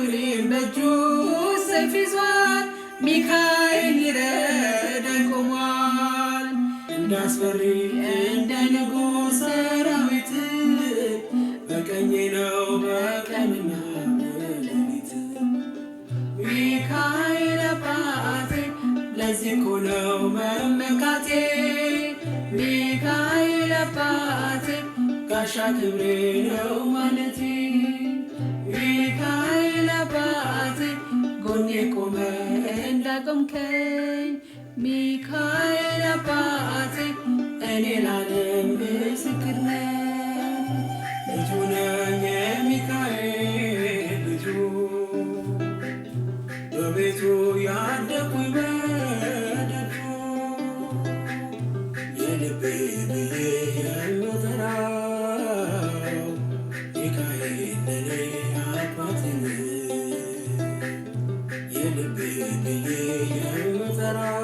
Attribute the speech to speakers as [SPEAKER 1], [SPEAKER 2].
[SPEAKER 1] እኔም በእጁ ሰይፍ ይዟል ሚካኤል ሊረዳኝ ቆሟል። እንዳስፈሪ እንደ ንጉሥ ሰራዊት በቀኜ ነው በቀንና በሌሊት። ሚካኤል አባቴ ለዚህ እኮ ነው መመካቴ። ሚካኤል አባቴ ጋሻ ክብሬ ነው ማለቴ። ሚካኤል አባቴ ጎኔ ቆመ እንዳቆምከኝ። ሚካኤል አባቴ እኔ ለዓለም ምስክር ነኝ። ልጁ ነኝ የሚካኤል ልጁ በቤቱ ያደኩኝ በደጁ የልቤ ብዬ የምጠራው ሚካኤል ለኔ አባቴ ነው። የልቤ ብዬ የምጠራው